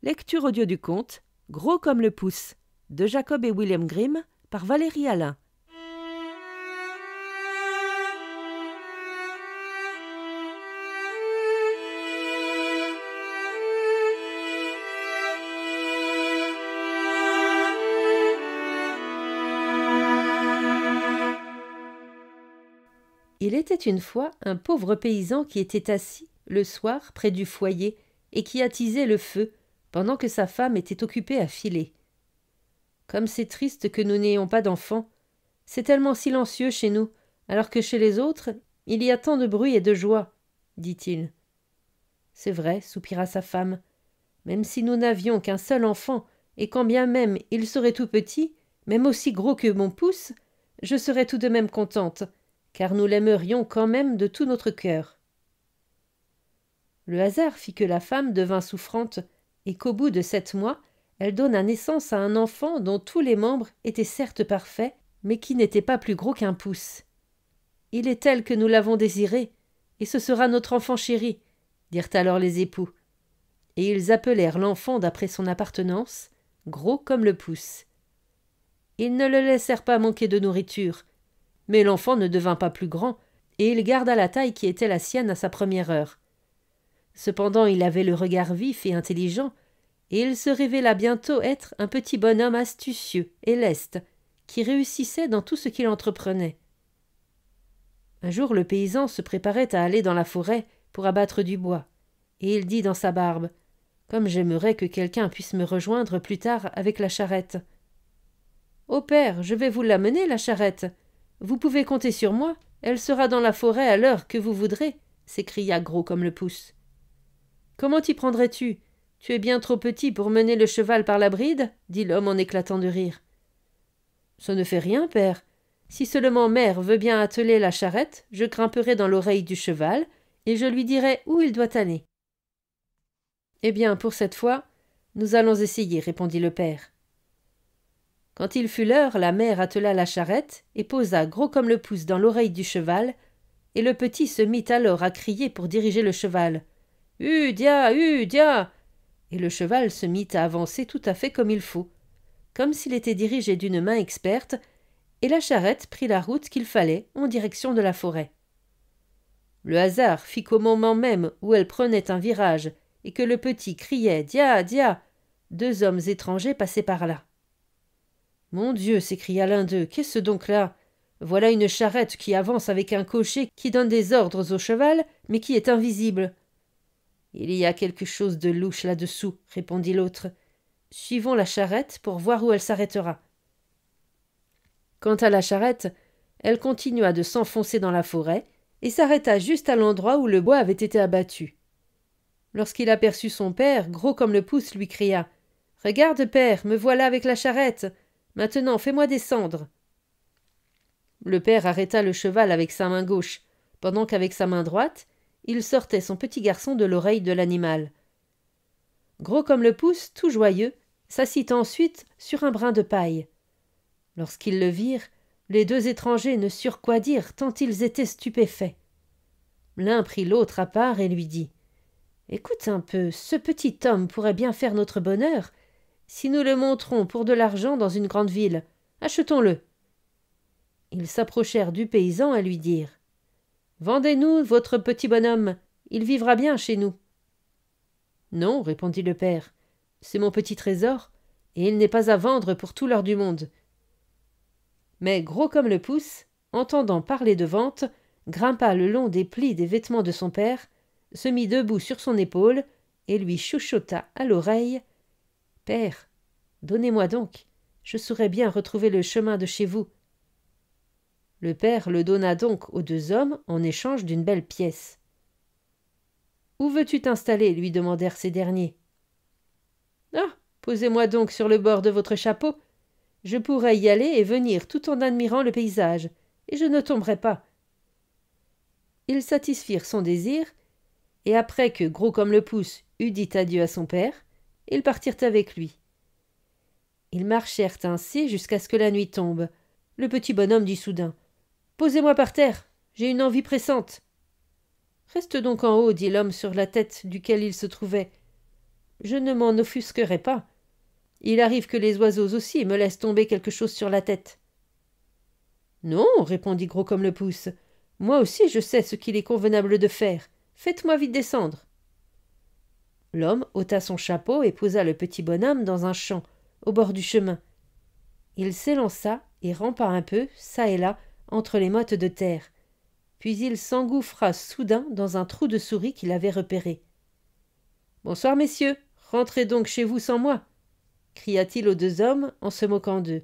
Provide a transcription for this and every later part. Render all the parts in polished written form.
Lecture audio du conte Gros comme le pouce de Jacob et William Grimm par Valérie Alain. Il était une fois un pauvre paysan qui était assis, le soir, près du foyer, et qui attisait le feu, pendant que sa femme était occupée à filer. « Comme c'est triste que nous n'ayons pas d'enfants. C'est tellement silencieux chez nous, alors que chez les autres, il y a tant de bruit et de joie, dit-il. « C'est vrai, soupira sa femme. Même si nous n'avions qu'un seul enfant, et quand bien même il serait tout petit, même aussi gros que mon pouce, je serais tout de même contente, car nous l'aimerions quand même de tout notre cœur. » Le hasard fit que la femme devint souffrante, et qu'au bout de 7 mois, elle donna naissance à un enfant dont tous les membres étaient certes parfaits, mais qui n'était pas plus gros qu'un pouce. « Il est tel que nous l'avons désiré, et ce sera notre enfant chéri, » dirent alors les époux. Et ils appelèrent l'enfant d'après son appartenance, gros comme le pouce. Ils ne le laissèrent pas manquer de nourriture, mais l'enfant ne devint pas plus grand, et il garda la taille qui était la sienne à sa première heure. Cependant il avait le regard vif et intelligent, et il se révéla bientôt être un petit bonhomme astucieux et leste, qui réussissait dans tout ce qu'il entreprenait. Un jour le paysan se préparait à aller dans la forêt pour abattre du bois, et il dit dans sa barbe « Comme j'aimerais que quelqu'un puisse me rejoindre plus tard avec la charrette. »« Ô père, je vais vous l'amener, la charrette. Vous pouvez compter sur moi, elle sera dans la forêt à l'heure que vous voudrez, » s'écria Gros comme le pouce. « Comment t'y prendrais-tu ? Tu es bien trop petit pour mener le cheval par la bride, » dit l'homme en éclatant de rire. « Ça ne fait rien, père. Si seulement mère veut bien atteler la charrette, je grimperai dans l'oreille du cheval, et je lui dirai où il doit aller. »« Eh bien, pour cette fois, nous allons essayer, » répondit le père. Quand il fut l'heure, la mère attela la charrette et posa Gros comme le pouce dans l'oreille du cheval, et le petit se mit alors à crier pour diriger le cheval. « Udia, Udia !» Et le cheval se mit à avancer tout à fait comme il faut, comme s'il était dirigé d'une main experte, et la charrette prit la route qu'il fallait en direction de la forêt. Le hasard fit qu'au moment même où elle prenait un virage et que le petit criait « Dia, dia !» 2 hommes étrangers passaient par là. « Mon Dieu !» s'écria l'un d'eux, « qu'est-ce donc là ? Voilà une charrette qui avance avec un cocher qui donne des ordres au cheval, mais qui est invisible. »« Il y a quelque chose de louche là-dessous, » répondit l'autre. « Suivons la charrette pour voir où elle s'arrêtera. » Quant à la charrette, elle continua de s'enfoncer dans la forêt et s'arrêta juste à l'endroit où le bois avait été abattu. Lorsqu'il aperçut son père, Gros comme le pouce, lui cria « Regarde, père, me voilà avec la charrette. Maintenant, fais-moi descendre. » Le père arrêta le cheval avec sa main gauche, pendant qu'avec sa main droite, il sortait son petit garçon de l'oreille de l'animal. Gros comme le pouce, tout joyeux, s'assit ensuite sur un brin de paille. Lorsqu'ils le virent, les 2 étrangers ne surent quoi dire tant ils étaient stupéfaits. L'un prit l'autre à part et lui dit « Écoute un peu, ce petit homme pourrait bien faire notre bonheur. Si nous le montrons pour de l'argent dans une grande ville, achetons-le. » Ils s'approchèrent du paysan et lui dirent « Vendez-nous votre petit bonhomme, il vivra bien chez nous. »« Non, » répondit le père, « c'est mon petit trésor, et il n'est pas à vendre pour tout l'or du monde. » Mais Gros comme le pouce, entendant parler de vente, grimpa le long des plis des vêtements de son père, se mit debout sur son épaule et lui chuchota à l'oreille « Père, donnez-moi donc, je saurais bien retrouver le chemin de chez vous. » Le père le donna donc aux 2 hommes en échange d'une belle pièce. « Où veux-tu t'installer » lui demandèrent ces derniers. « Ah, posez-moi donc sur le bord de votre chapeau. Je pourrais y aller et venir tout en admirant le paysage, et je ne tomberai pas. » Ils satisfirent son désir, et après que Gros comme le pouce eut dit adieu à son père, ils partirent avec lui. Ils marchèrent ainsi jusqu'à ce que la nuit tombe. Le petit bonhomme dit soudain « Posez-moi par terre, j'ai une envie pressante. »« Reste donc en haut, » dit l'homme sur la tête duquel il se trouvait. je ne m'en offusquerai pas. Il arrive que les oiseaux aussi me laissent tomber quelque chose sur la tête. Non, répondit Gros comme le pouce. Moi aussi je sais ce qu'il est convenable de faire. Faites-moi vite descendre. L'homme ôta son chapeau et posa le petit bonhomme dans un champ, au bord du chemin. Il s'élança et rampa un peu, çà et là, entre les mottes de terre. Puis il s'engouffra soudain dans un trou de souris qu'il avait repéré. « Bonsoir, messieurs, rentrez donc chez vous sans moi !» cria-t-il aux deux hommes en se moquant d'eux.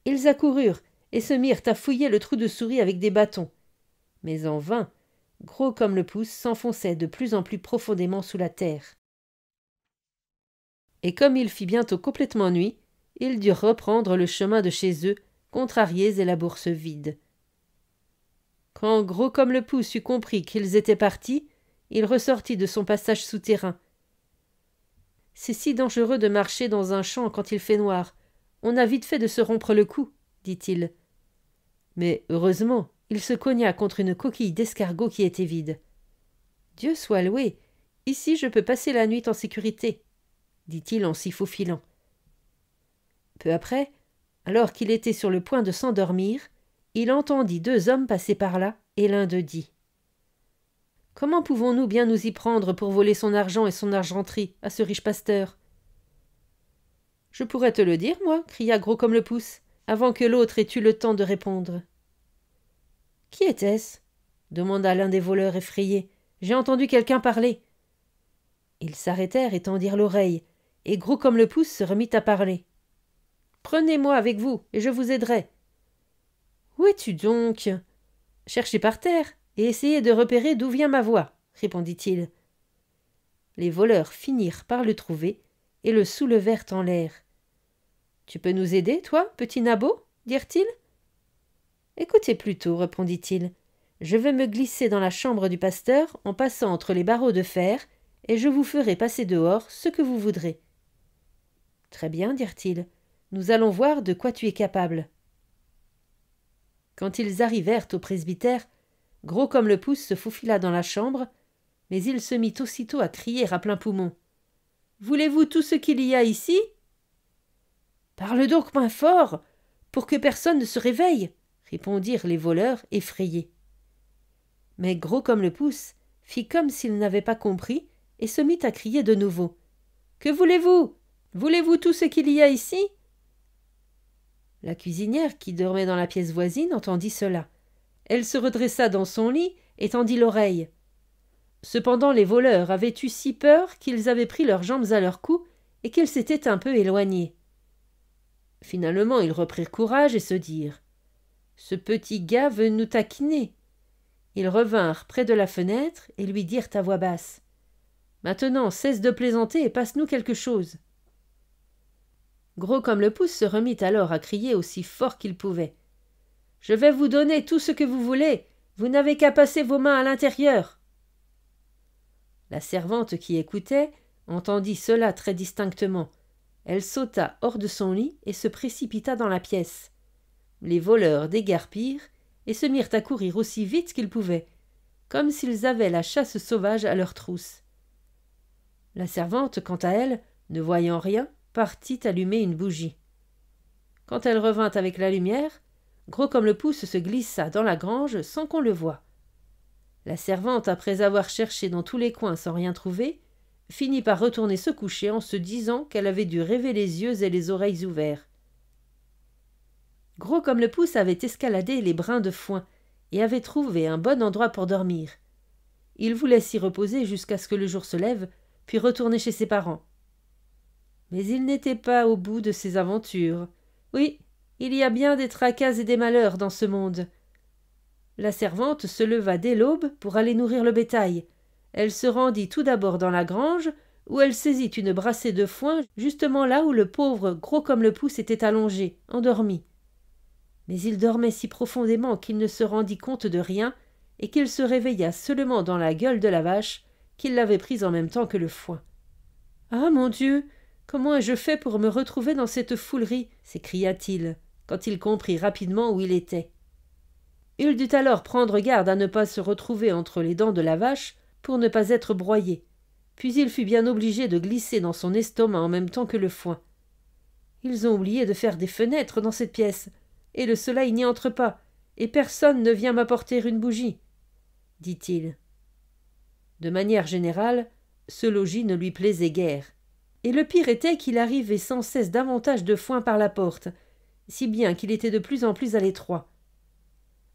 Ils accoururent et se mirent à fouiller le trou de souris avec des bâtons. Mais en vain, Gros comme le pouce s'enfonçait de plus en plus profondément sous la terre. Et comme il fit bientôt complètement nuit, ils durent reprendre le chemin de chez eux, contrariés et la bourse vide. Quand Gros comme le pouce eut compris qu'ils étaient partis, il ressortit de son passage souterrain. « C'est si dangereux de marcher dans un champ quand il fait noir. On a vite fait de se rompre le cou, » dit-il. Mais heureusement, il se cogna contre une coquille d'escargot qui était vide. « Dieu soit loué, ici je peux passer la nuit en sécurité, » dit-il en s'y faufilant. Peu après, alors qu'il était sur le point de s'endormir, il entendit deux hommes passer par là, et l'un d'eux dit « Comment pouvons-nous bien nous y prendre pour voler son argent et son argenterie à ce riche pasteur ?»« Je pourrais te le dire, moi, » cria Gros comme le pouce, avant que l'autre ait eu le temps de répondre. « Qui était-ce » demanda l'un des voleurs effrayés. « J'ai entendu quelqu'un parler. » Ils s'arrêtèrent et tendirent l'oreille, et Gros comme le pouce se remit à parler. « Prenez-moi avec vous, et je vous aiderai. »« Où es-tu donc ?»« Cherchez par terre, et essayez de repérer d'où vient ma voix, » répondit-il. Les voleurs finirent par le trouver, et le soulevèrent en l'air. « Tu peux nous aider, toi, petit nabot ?» dirent-ils. « Écoutez plutôt, » répondit-il. « Je vais me glisser dans la chambre du pasteur en passant entre les barreaux de fer, et je vous ferai passer dehors ce que vous voudrez. »« Très bien, dirent-ils. Nous allons voir de quoi tu es capable. » Quand ils arrivèrent au presbytère, Gros comme le pouce se faufila dans la chambre, mais il se mit aussitôt à crier à plein poumon. « Voulez-vous tout ce qu'il y a ici ?»« Parle donc moins fort, pour que personne ne se réveille, » répondirent les voleurs effrayés. Mais Gros comme le pouce fit comme s'il n'avait pas compris et se mit à crier de nouveau. « Que voulez-vous ? Voulez-vous tout ce qu'il y a ici ?» La cuisinière, qui dormait dans la pièce voisine, entendit cela. Elle se redressa dans son lit et tendit l'oreille. Cependant les voleurs avaient eu si peur qu'ils avaient pris leurs jambes à leur cou et qu'ils s'étaient un peu éloignés. Finalement ils reprirent courage et se dirent « Ce petit gars veut nous taquiner. » Ils revinrent près de la fenêtre et lui dirent à voix basse « Maintenant cesse de plaisanter et passe-nous quelque chose. » Gros comme le pouce se remit alors à crier aussi fort qu'il pouvait. « Je vais vous donner tout ce que vous voulez, vous n'avez qu'à passer vos mains à l'intérieur. » La servante qui écoutait entendit cela très distinctement. Elle sauta hors de son lit et se précipita dans la pièce. Les voleurs déguerpirent et se mirent à courir aussi vite qu'ils pouvaient, comme s'ils avaient la chasse sauvage à leurs trousses. La servante, quant à elle, ne voyant rien, partit allumer une bougie. Quand elle revint avec la lumière, Gros comme le pouce se glissa dans la grange sans qu'on le voie. La servante, après avoir cherché dans tous les coins sans rien trouver, finit par retourner se coucher en se disant qu'elle avait dû rêver les yeux et les oreilles ouverts. Gros comme le pouce avait escaladé les brins de foin et avait trouvé un bon endroit pour dormir. Il voulait s'y reposer jusqu'à ce que le jour se lève, puis retourner chez ses parents. Mais il n'était pas au bout de ses aventures. Oui, il y a bien des tracas et des malheurs dans ce monde. La servante se leva dès l'aube pour aller nourrir le bétail. Elle se rendit tout d'abord dans la grange, où elle saisit une brassée de foin justement là où le pauvre Gros comme le pouce était allongé, endormi. Mais il dormait si profondément qu'il ne se rendit compte de rien et qu'il se réveilla seulement dans la gueule de la vache qu'il l'avait prise en même temps que le foin. « Ah, mon Dieu, comment ai-je fait pour me retrouver dans cette foulerie ?» s'écria-t-il, quand il comprit rapidement où il était. Il dut alors prendre garde à ne pas se retrouver entre les dents de la vache pour ne pas être broyé, puis il fut bien obligé de glisser dans son estomac en même temps que le foin. Ils ont oublié de faire des fenêtres dans cette pièce, et le soleil n'y entre pas, et personne ne vient m'apporter une bougie, dit-il. De manière générale, ce logis ne lui plaisait guère, et le pire était qu'il arrivait sans cesse davantage de foin par la porte, si bien qu'il était de plus en plus à l'étroit.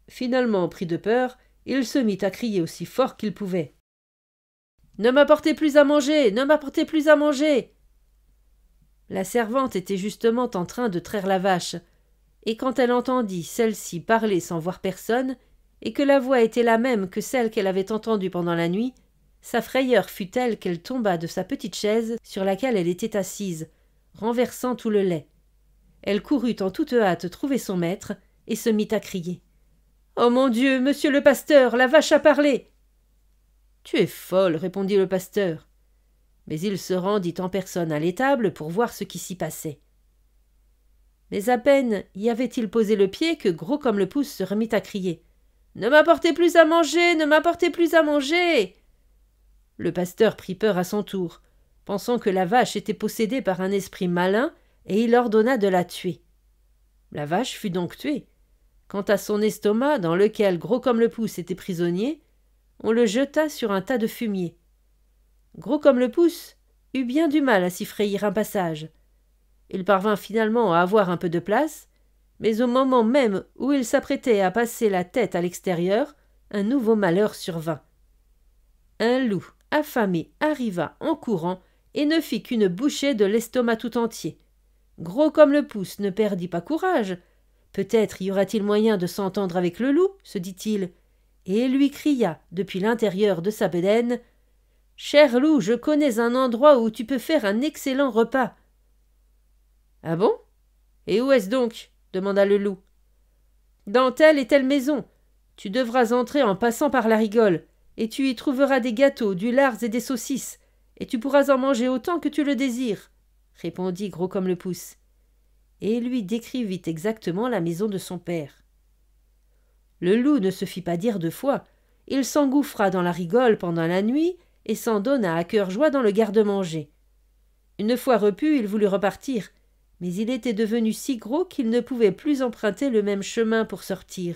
Finalement, pris de peur, il se mit à crier aussi fort qu'il pouvait. « Ne m'apportez plus à manger! Ne m'apportez plus à manger !» La servante était justement en train de traire la vache, et quand elle entendit celle-ci parler sans voir personne, et que la voix était la même que celle qu'elle avait entendue pendant la nuit, sa frayeur fut telle qu'elle tomba de sa petite chaise sur laquelle elle était assise, renversant tout le lait. Elle courut en toute hâte trouver son maître, et se mit à crier. « Oh mon Dieu, monsieur le pasteur, la vache a parlé !»« Tu es folle, répondit le pasteur. Mais il se rendit en personne à l'étable pour voir ce qui s'y passait. Mais à peine y avait-il posé le pied que Gros comme le pouce se remit à crier. « Ne m'apportez plus à manger! Ne m'apportez plus à manger !» Le pasteur prit peur à son tour, pensant que la vache était possédée par un esprit malin, et il ordonna de la tuer. La vache fut donc tuée. Quant à son estomac, dans lequel Gros comme le pouce était prisonnier, on le jeta sur un tas de fumier. Gros comme le pouce eut bien du mal à s'y frayer un passage. Il parvint finalement à avoir un peu de place, mais au moment même où il s'apprêtait à passer la tête à l'extérieur, un nouveau malheur survint. Un loup affamé arriva en courant et ne fit qu'une bouchée de l'estomac tout entier. Gros comme le pouce ne perdit pas courage. Peut-être y aura-t-il moyen de s'entendre avec le loup, se dit-il, et il lui cria depuis l'intérieur de sa bedaine. « Cher loup, je connais un endroit où tu peux faire un excellent repas. »« Ah bon? Et où est-ce donc ?» demanda le loup. « Dans telle et telle maison. Tu devras entrer en passant par la rigole, et tu y trouveras des gâteaux, du lard et des saucisses, et tu pourras en manger autant que tu le désires, » répondit Gros comme le pouce. Et il lui décrivit exactement la maison de son père. Le loup ne se fit pas dire deux fois. Il s'engouffra dans la rigole pendant la nuit et s'en donna à cœur joie dans le garde-manger. Une fois repu, il voulut repartir, mais il était devenu si gros qu'il ne pouvait plus emprunter le même chemin pour sortir.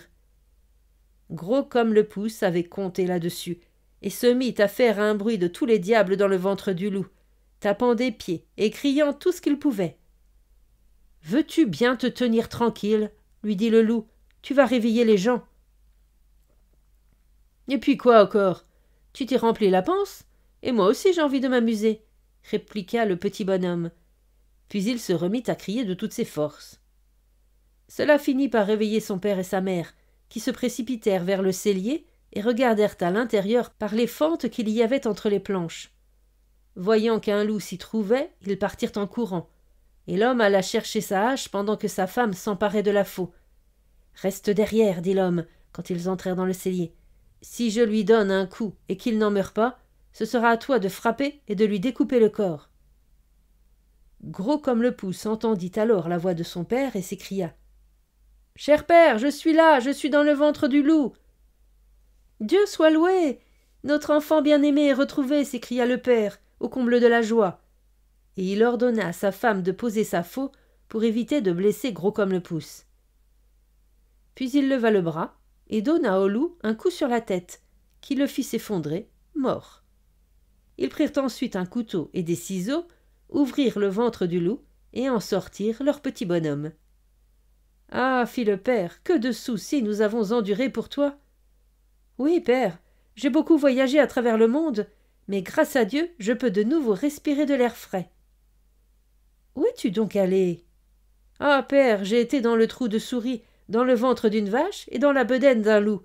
Gros comme le pouce avait compté là-dessus, et se mit à faire un bruit de tous les diables dans le ventre du loup, tapant des pieds et criant tout ce qu'il pouvait. « Veux-tu bien te tenir tranquille ?» lui dit le loup. « Tu vas réveiller les gens. »« Et puis quoi encore? Tu t'es rempli la panse, et moi aussi j'ai envie de m'amuser, » répliqua le petit bonhomme. Puis il se remit à crier de toutes ses forces. Cela finit par réveiller son père et sa mère, qui se précipitèrent vers le cellier et regardèrent à l'intérieur par les fentes qu'il y avait entre les planches. Voyant qu'un loup s'y trouvait, ils partirent en courant, et l'homme alla chercher sa hache pendant que sa femme s'emparait de la faux. « Reste derrière, » dit l'homme, quand ils entrèrent dans le cellier. « Si je lui donne un coup et qu'il n'en meurt pas, ce sera à toi de frapper et de lui découper le corps. » Gros comme le pouce entendit alors la voix de son père et s'écria. « Cher père, je suis là, je suis dans le ventre du loup. »« Dieu soit loué! Notre enfant bien-aimé est retrouvé, s'écria le père, au comble de la joie. Et il ordonna à sa femme de poser sa faux pour éviter de blesser Gros comme le pouce. Puis il leva le bras et donna au loup un coup sur la tête, qui le fit s'effondrer, mort. Ils prirent ensuite un couteau et des ciseaux, ouvrirent le ventre du loup et en sortirent leur petit bonhomme. « Ah, fit le père, que de soucis nous avons endurés pour toi. »« Oui, père, j'ai beaucoup voyagé à travers le monde, mais grâce à Dieu, je peux de nouveau respirer de l'air frais. »« Où es-tu donc allé ?»« Ah, père, j'ai été dans le trou de souris, dans le ventre d'une vache et dans la bedaine d'un loup,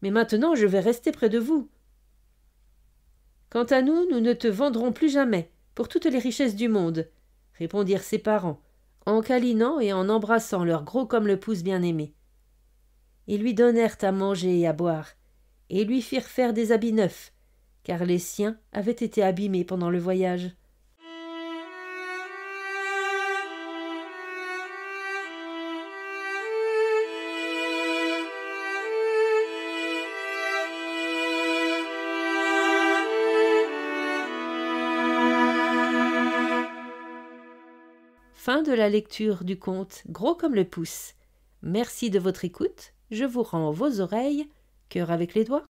mais maintenant je vais rester près de vous. »« Quant à nous, nous ne te vendrons plus jamais, pour toutes les richesses du monde, » répondirent ses parents, en câlinant et en embrassant leur Gros comme le pouce bien-aimé. Ils lui donnèrent à manger et à boire, et lui firent faire des habits neufs, car les siens avaient été abîmés pendant le voyage. Fin de la lecture du conte Gros comme le pouce. Merci de votre écoute. Je vous rends vos oreilles. Cœur avec les doigts.